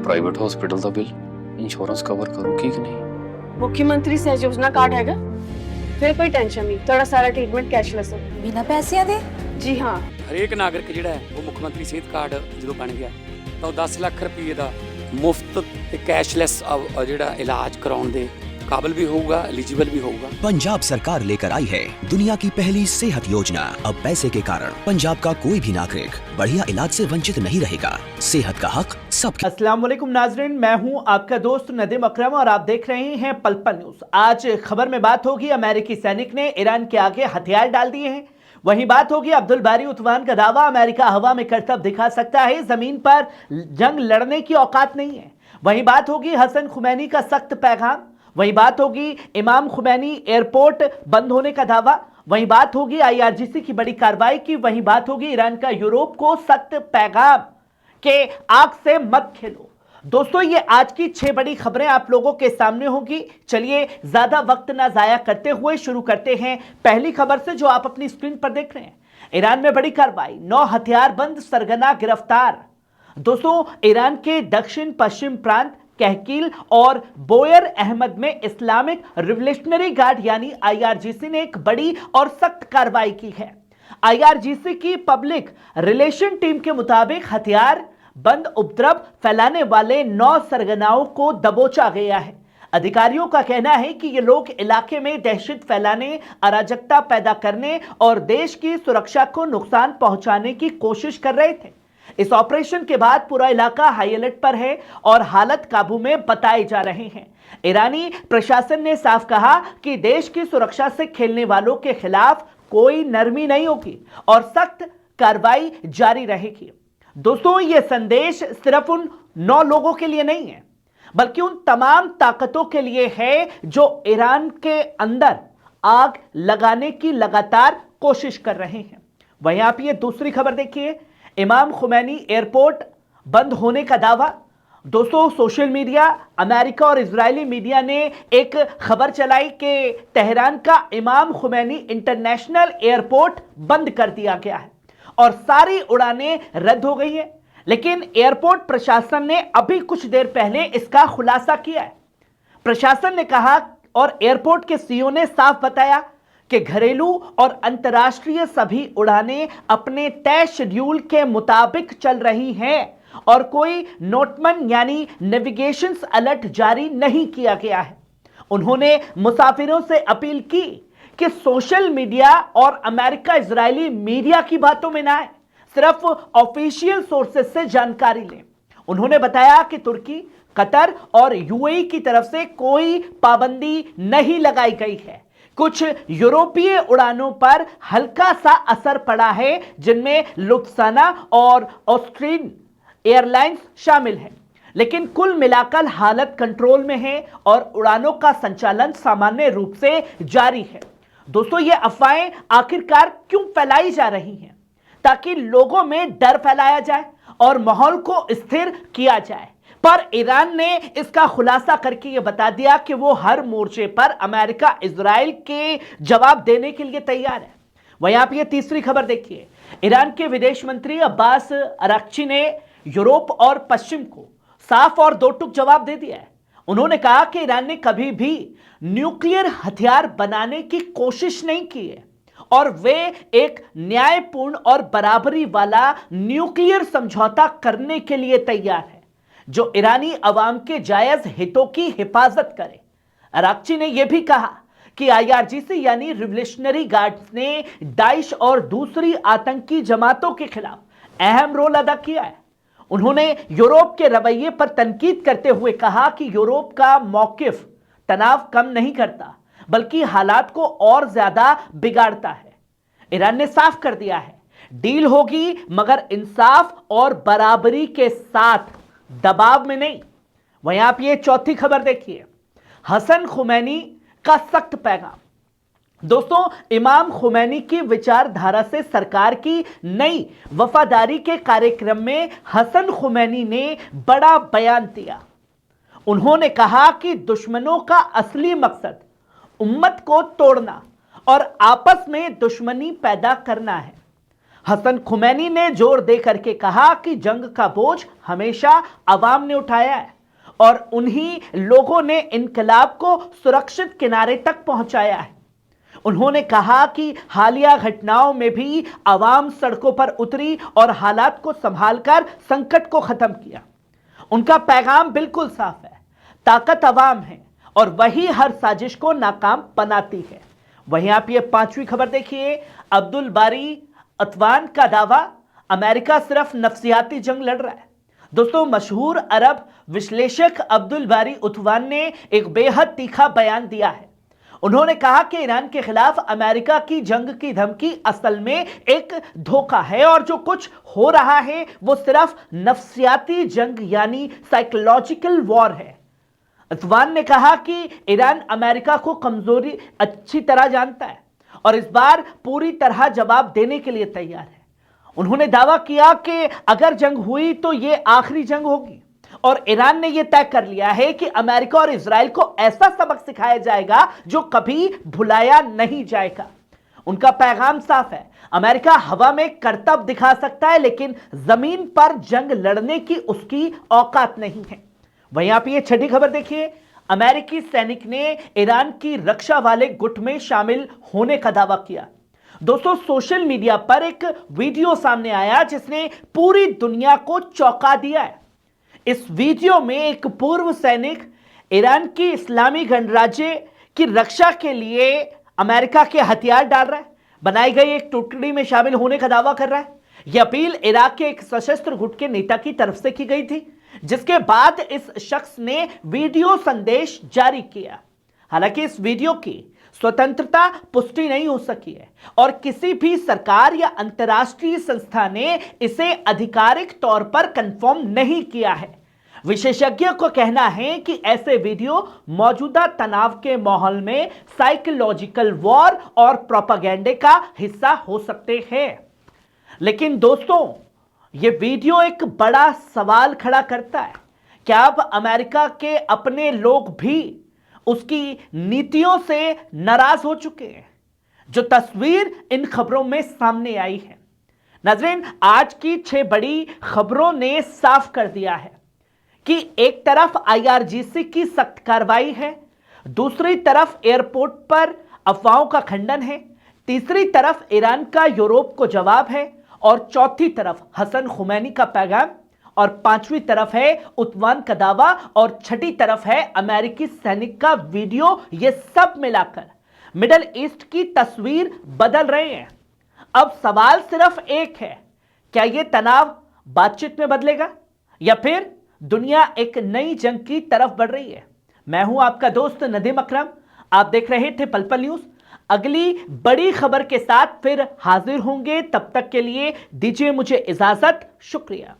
Private hospital ਦਾ bill insurance cover ਕਰੂਗੀ ਕਿ ਨਹੀਂ? मुख्यमंत्री सहज योजना कार्ड हैगा, फिर कोई टेंशन नहीं, थोड़ा सारा ट्रीटमेंट कैशलेस है। बिना पैसिਆਂ ਦੇ? जी हाँ, ਹਰੇਕ ਨਾਗਰਿਕ ਜਿਹੜਾ ਹੈ ਉਹ ਮੁੱਖ ਮੰਤਰੀ ਸਿਹਤ ਕਾਰਡ ਜਦੋਂ ਬਣ ਗਿਆ ਤਾਂ ਉਹ 10 ਲੱਖ ਰੁਪਏ ਦਾ ਮੁਫਤ ਤੇ ਕੈਸ਼ਲੈਸ ਜਿਹੜਾ ਇਲਾਜ ਕਰਾਉਣ ਦੇ काबिल भी होगा, एलिजिबल भी होगा। पंजाब सरकार लेकर आई है दुनिया की पहली सेहत योजना। अब पैसे के कारण पंजाब का कोई भी नागरिक बढ़िया इलाज से वंचित नहीं रहेगा। सेहत का हक सबके। अस्सलाम वालेकुम नाजरीन, मैं हूं आपका दोस्त नदीम अकरम और आप देख रहे हैं पल पल न्यूज। आज खबर में बात होगी अमेरिकी सैनिक ने ईरान के आगे हथियार डाल दिए हैं। वहीं बात होगी अब्दुल बारी उतवान का दावा, अमेरिका हवा में करतब दिखा सकता है, जमीन पर जंग लड़ने की औकात नहीं है। वहीं बात होगी हसन खुमैनी का सख्त पैगाम। वहीं बात होगी इमाम खुमैनी एयरपोर्ट बंद होने का दावा। वहीं बात होगी IRGC की बड़ी कार्रवाई की। वहीं बात होगी ईरान का यूरोप को सख्त पैगाम के आग से मत खेलो। दोस्तों, ये आज की 6 बड़ी खबरें आप लोगों के सामने होंगी। चलिए ज्यादा वक्त ना जाया करते हुए शुरू करते हैं पहली खबर से जो आप अपनी स्क्रीन पर देख रहे हैं। ईरान में बड़ी कार्रवाई, 9 हथियारबंद सरगना गिरफ्तार। दोस्तों, ईरान के दक्षिण पश्चिम प्रांत कहकील और बोयर अहमद में इस्लामिक रिवोल्यूशनरी गार्ड यानी IRGC ने एक बड़ी और सख्त कार्रवाई की है। IRGC की पब्लिक रिलेशन टीम के मुताबिक हथियार बंद उपद्रव फैलाने वाले 9 सरगनाओं को दबोचा गया है। अधिकारियों का कहना है कि ये लोग इलाके में दहशत फैलाने, अराजकता पैदा करने और देश की सुरक्षा को नुकसान पहुंचाने की कोशिश कर रहे थे। इस ऑपरेशन के बाद पूरा इलाका हाई अलर्ट पर है और हालत काबू में बताए जा रहे हैं। ईरानी प्रशासन ने साफ कहा कि देश की सुरक्षा से खेलने वालों के खिलाफ कोई नरमी नहीं होगी और सख्त कार्रवाई जारी रहेगी। दोस्तों, यह संदेश सिर्फ उन 9 लोगों के लिए नहीं है, बल्कि उन तमाम ताकतों के लिए है जो ईरान के अंदर आग लगाने की लगातार कोशिश कर रहे हैं। वहीं आप ये दूसरी खबर देखिए, इमाम खुमैनी एयरपोर्ट बंद होने का दावा। दोस्तों, सोशल मीडिया, अमेरिका और इजरायली मीडिया ने एक खबर चलाई कि तेहरान का इमाम खुमैनी इंटरनेशनल एयरपोर्ट बंद कर दिया गया है और सारी उड़ानें रद्द हो गई हैं। लेकिन एयरपोर्ट प्रशासन ने अभी कुछ देर पहले इसका खुलासा किया है। प्रशासन ने कहा और एयरपोर्ट के CEO ने साफ बताया कि घरेलू और अंतर्राष्ट्रीय सभी उड़ानें अपने तय शेड्यूल के मुताबिक चल रही हैं और कोई नोटमन यानी नेविगेशन अलर्ट जारी नहीं किया गया है। उन्होंने मुसाफिरों से अपील की कि सोशल मीडिया और अमेरिका इजरायली मीडिया की बातों में ना आए, सिर्फ ऑफिशियल सोर्सेस से जानकारी लें। उन्होंने बताया कि तुर्की, कतर और UAE की तरफ से कोई पाबंदी नहीं लगाई गई है। कुछ यूरोपीय उड़ानों पर हल्का सा असर पड़ा है, जिनमें लुफ्ताना और ऑस्ट्रियन एयरलाइंस शामिल हैं, लेकिन कुल मिलाकर हालत कंट्रोल में है और उड़ानों का संचालन सामान्य रूप से जारी है। दोस्तों, ये अफवाहें आखिरकार क्यों फैलाई जा रही हैं? ताकि लोगों में डर फैलाया जाए और माहौल को स्थिर किया जाए। पर ईरान ने इसका खुलासा करके यह बता दिया कि वो हर मोर्चे पर अमेरिका इजराइल के जवाब देने के लिए तैयार है। वहीं आप ये तीसरी खबर देखिए, ईरान के विदेश मंत्री अब्बास अराक्ची ने यूरोप और पश्चिम को साफ और दो टूक जवाब दे दिया है। उन्होंने कहा कि ईरान ने कभी भी न्यूक्लियर हथियार बनाने की कोशिश नहीं की है और वे एक न्यायपूर्ण और बराबरी वाला न्यूक्लियर समझौता करने के लिए तैयार है जो ईरानी अवाम के जायज हितों की हिफाजत करे। अराक्ची ने यह भी कहा कि IRGC यानी रिवोल्यूशनरी गार्ड्स ने दाइश और दूसरी आतंकी जमातों के खिलाफ अहम रोल अदा किया है। उन्होंने यूरोप के रवैये पर तनकीद करते हुए कहा कि यूरोप का मौकिफ तनाव कम नहीं करता, बल्कि हालात को और ज्यादा बिगाड़ता है। ईरान ने साफ कर दिया है, डील होगी मगर इंसाफ और बराबरी के साथ, दबाव में नहीं। वहीं आप ये चौथी खबर देखिए, हसन खुमैनी का सख्त पैगाम। दोस्तों, इमाम खुमैनी की विचारधारा से सरकार की नई वफादारी के कार्यक्रम में हसन खुमैनी ने बड़ा बयान दिया। उन्होंने कहा कि दुश्मनों का असली मकसद उम्मत को तोड़ना और आपस में दुश्मनी पैदा करना है। हसन खुमैनी ने जोर दे करके कहा कि जंग का बोझ हमेशा अवाम ने उठाया है और उन्हीं लोगों ने इनकलाब को सुरक्षित किनारे तक पहुंचाया है। उन्होंने कहा कि हालिया घटनाओं में भी अवाम सड़कों पर उतरी और हालात को संभालकर संकट को खत्म किया। उनका पैगाम बिल्कुल साफ है, ताकत अवाम है और वही हर साजिश को नाकाम बनाती है। वहीं आप ये 5वीं खबर देखिए, अब्दुल बारी उतवान का दावा, अमेरिका सिर्फ नफ्सियाती जंग लड़ रहा है। दोस्तों, मशहूर अरब विश्लेषक अब्दुल बारी उतवान ने एक बेहद तीखा बयान दिया है। उन्होंने कहा कि ईरान के खिलाफ अमेरिका की जंग की धमकी असल में एक धोखा है और जो कुछ हो रहा है वो सिर्फ नफ्सियाती जंग यानी साइकोलॉजिकल वॉर है। उतवान ने कहा कि ईरान अमेरिका को कमजोरी अच्छी तरह जानता है और इस बार पूरी तरह जवाब देने के लिए तैयार है। उन्होंने दावा किया कि अगर जंग हुई तो ये आखिरी जंग होगी और ईरान ने यह तय कर लिया है कि अमेरिका और इजराइल को ऐसा सबक सिखाया जाएगा जो कभी भुलाया नहीं जाएगा। उनका पैगाम साफ है, अमेरिका हवा में करतब दिखा सकता है लेकिन जमीन पर जंग लड़ने की उसकी औकात नहीं है। वहीं आप ये 6ठी खबर देखिए, अमेरिकी सैनिक ने ईरान की रक्षा वाले गुट में शामिल होने का दावा किया। दोस्तों, सोशल मीडिया पर एक वीडियो सामने आया जिसने पूरी दुनिया को चौंका दिया है। इस वीडियो में एक पूर्व सैनिक ईरान की इस्लामी गणराज्य की रक्षा के लिए अमेरिका के हथियार डाल रहा है, बनाई गई एक टुकड़ी में शामिल होने का दावा कर रहा है। यह अपील इराक के एक सशस्त्र गुट के नेता की तरफ से की गई थी, जिसके बाद इस शख्स ने वीडियो संदेश जारी किया। हालांकि इस वीडियो की स्वतंत्रता पुष्टि नहीं हो सकी है और किसी भी सरकार या अंतर्राष्ट्रीय संस्था ने इसे आधिकारिक तौर पर कंफर्म नहीं किया है। विशेषज्ञों को कहना है कि ऐसे वीडियो मौजूदा तनाव के माहौल में साइकोलॉजिकल वॉर और प्रोपेगेंडे का हिस्सा हो सकते हैं। लेकिन दोस्तों, यह वीडियो एक बड़ा सवाल खड़ा करता है। क्या अब अमेरिका के अपने लोग भी उसकी नीतियों से नाराज हो चुके हैं? जो तस्वीर इन खबरों में सामने आई है। नाज़रीन, आज की 6 बड़ी खबरों ने साफ कर दिया है कि एक तरफ IRGC की सख्त कार्रवाई है, दूसरी तरफ एयरपोर्ट पर अफवाहों का खंडन है, तीसरी तरफ ईरान का यूरोप को जवाब है और चौथी तरफ हसन खुमैनी का पैगाम और 5वीं तरफ है उतवान का दावा और 6ठी तरफ है अमेरिकी सैनिक का वीडियो। ये सब मिलाकर मिडल ईस्ट की तस्वीर बदल रहे हैं। अब सवाल सिर्फ एक है, क्या यह तनाव बातचीत में बदलेगा या फिर दुनिया एक नई जंग की तरफ बढ़ रही है? मैं हूं आपका दोस्त नदीम अकरम, आप देख रहे थे पल पल न्यूज। अगली बड़ी खबर के साथ फिर हाजिर होंगे, तब तक के लिए दीजिए मुझे इजाजत। शुक्रिया।